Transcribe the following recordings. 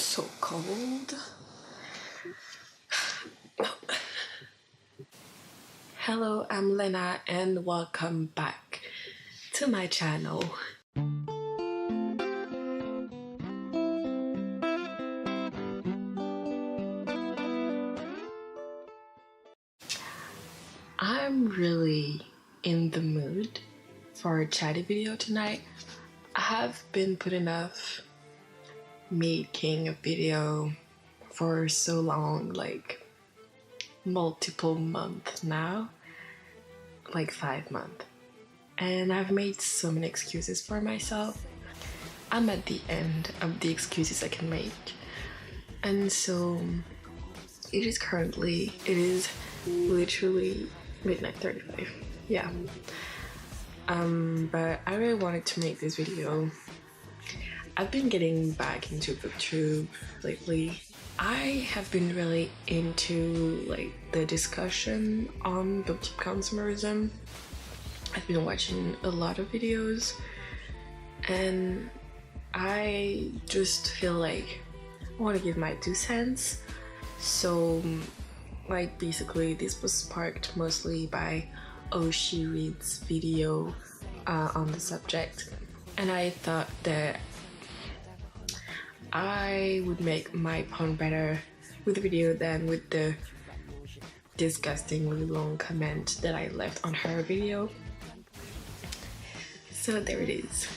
so cold. Hello, I'm Lena and welcome back to my channel. I'm really in the mood for a chatty video tonight. I have been putting off making a video for so long, like multiple months now, like 5 months, and I've made so many excuses for myself. I'm at the end of the excuses I can make, and so it is literally midnight 35. Yeah. But I really wanted to make this video. I've been getting back into Booktube lately. I have been really into like the discussion on Booktube consumerism. I've been watching a lot of videos and I just feel like I want to give my 2 cents. So like basically this was sparked mostly by She Reads video on the subject, and I thought that I would make my point better with the video than with the disgustingly long comment that I left on her video. So there it is.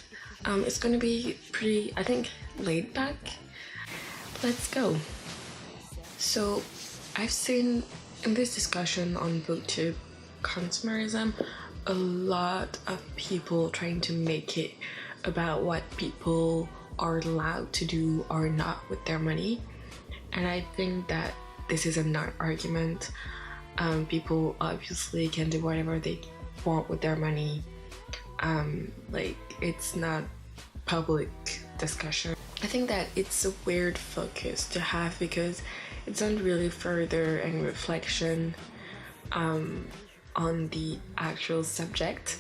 It's gonna be pretty, I think, laid back. Let's go. So I've seen in this discussion on Booktube consumerism a lot of people trying to make it about what people are allowed to do or not with their money, and I think that this is a non-argument. People obviously can do whatever they want with their money. Like, it's not public discussion. I think that it's a weird focus to have because it doesn't really further any reflection on the actual subject,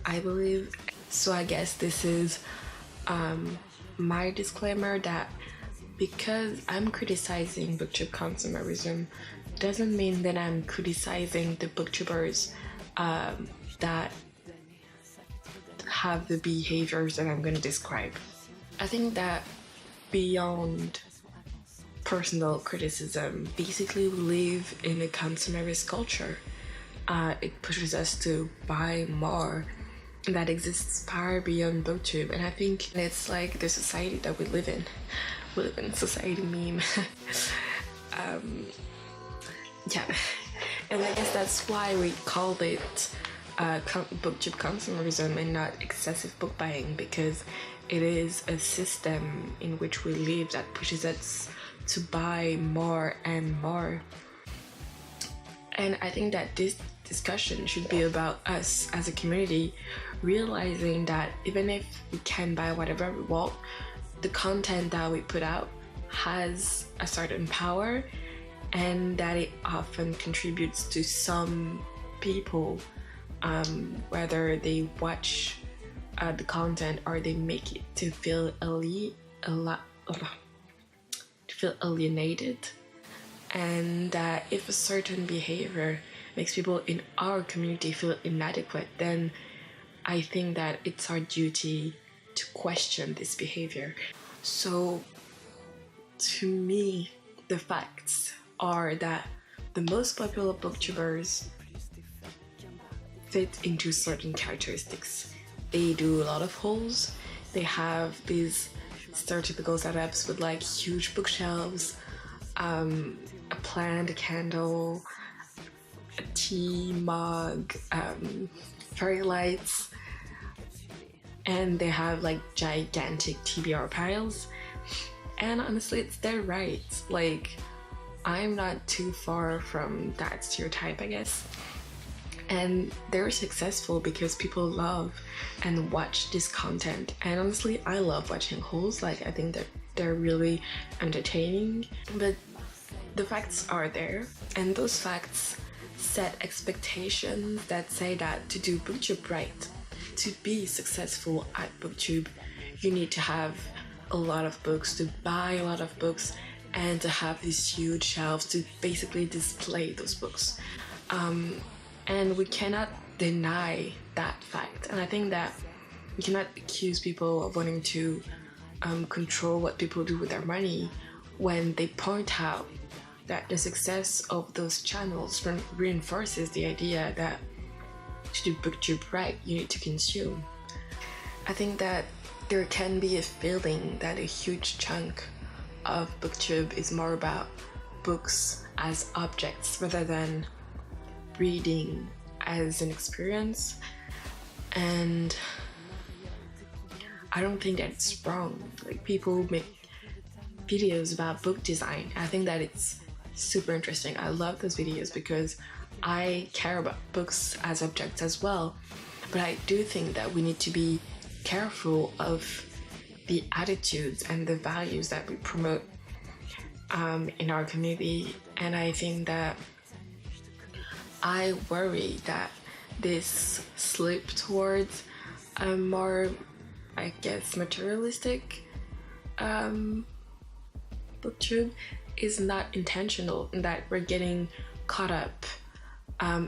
I believe. So I guess this is my disclaimer that because I'm criticizing Booktube consumerism doesn't mean that I'm criticizing the booktubers that have the behaviors that I'm going to describe. I think that beyond personal criticism, basically we live in a consumerist culture. It pushes us to buy more that exists far beyond Booktube, and I think it's like the society that we live in. We live in society meme. Yeah, and I guess that's why we called it Booktube consumerism and not excessive book buying, because it is a system in which we live that pushes us to buy more and more. And I think that this discussion should be about us as a community realizing that even if we can buy whatever we want, the content that we put out has a certain power, and that it often contributes to some people, whether they watch the content or they make it to feel alienated, and that if a certain behavior makes people in our community feel inadequate, then I think that it's our duty to question this behavior. So to me, the facts are that the most popular booktubers fit into certain characteristics. They do a lot of hauls, they have these stereotypical setups with like huge bookshelves, a plant, a candle, a tea mug, fairy lights, and they have like gigantic TBR piles. And honestly, it's their right. Like, I'm not too far from that stereotype, I guess. And they're successful because people love and watch this content. And honestly, I love watching hauls. Like, I think that they're really entertaining. But the facts are there, and those facts set expectations that say that to do Booktube right, to be successful at Booktube, you need to have a lot of books, to buy a lot of books, and to have these huge shelves to basically display those books. And we cannot deny that fact. And I think that we cannot accuse people of wanting to control what people do with their money when they point out that the success of those channels reinforces the idea that to do Booktube right, you need to consume. I think that there can be a feeling that a huge chunk of Booktube is more about books as objects rather than reading as an experience, and I don't think that's wrong. Like, people make videos about book design. I think that it's super interesting. I love those videos because I care about books as objects as well, but I do think that we need to be careful of the attitudes and the values that we promote in our community. And I think that I worry that this slip towards a more, I guess, materialistic Booktube is not intentional, in that we're getting caught up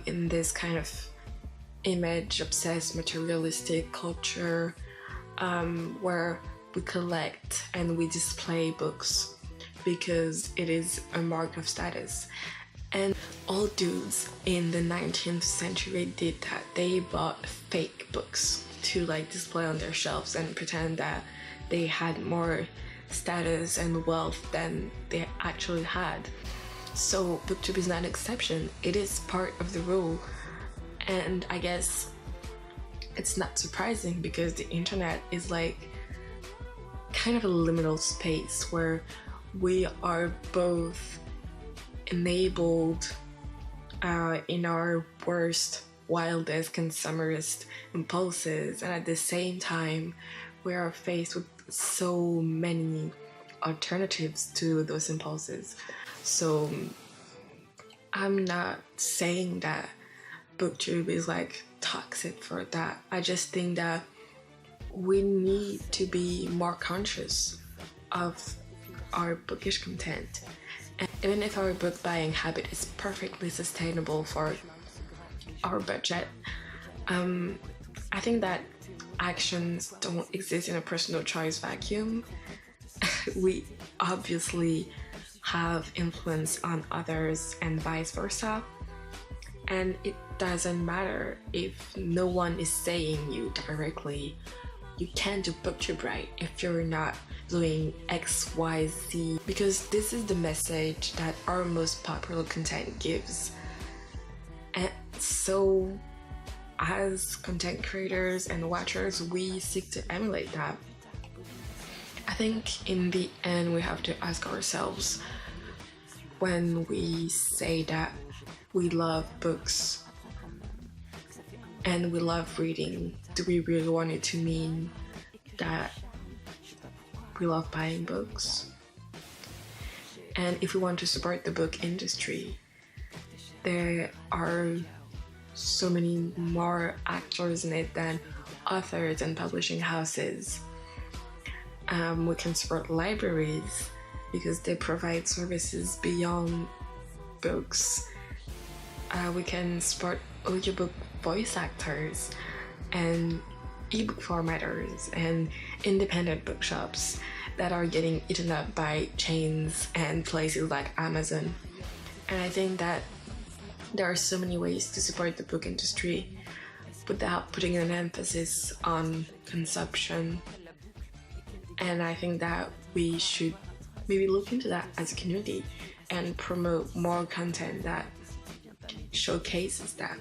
in this kind of image-obsessed materialistic culture where we collect and we display books because it is a mark of status. And all dudes in the 19th century did that. They bought fake books to like display on their shelves and pretend that they had more status and wealth than they actually had. So Booktube is not an exception. It is part of the rule. And I guess it's not surprising because the internet is like kind of a liminal space where we are both enabled in our worst, wildest consumerist impulses, and at the same time we are faced with so many alternatives to those impulses. So I'm not saying that Booktube is like toxic for that. I just think that we need to be more conscious of our bookish content. And even if our book buying habit is perfectly sustainable for our budget, I think that actions don't exist in a personal choice vacuum. We obviously have influence on others and vice versa. And it doesn't matter if no one is saying you directly, you can't do Booktube right if you're not doing X, Y, Z, because this is the message that our most popular content gives. And so as content creators and watchers, we seek to emulate that. I think in the end we have to ask ourselves, when we say that we love books and we love reading, do we really want it to mean that we love buying books? And if we want to support the book industry, there are so many more actors in it than authors and publishing houses. We can support libraries because they provide services beyond books. We can support audiobook voice actors and ebook formatters and independent bookshops that are getting eaten up by chains and places like Amazon. And I think that there are so many ways to support the book industry without putting an emphasis on consumption. And I think that we should maybe look into that as a community and promote more content that showcases that.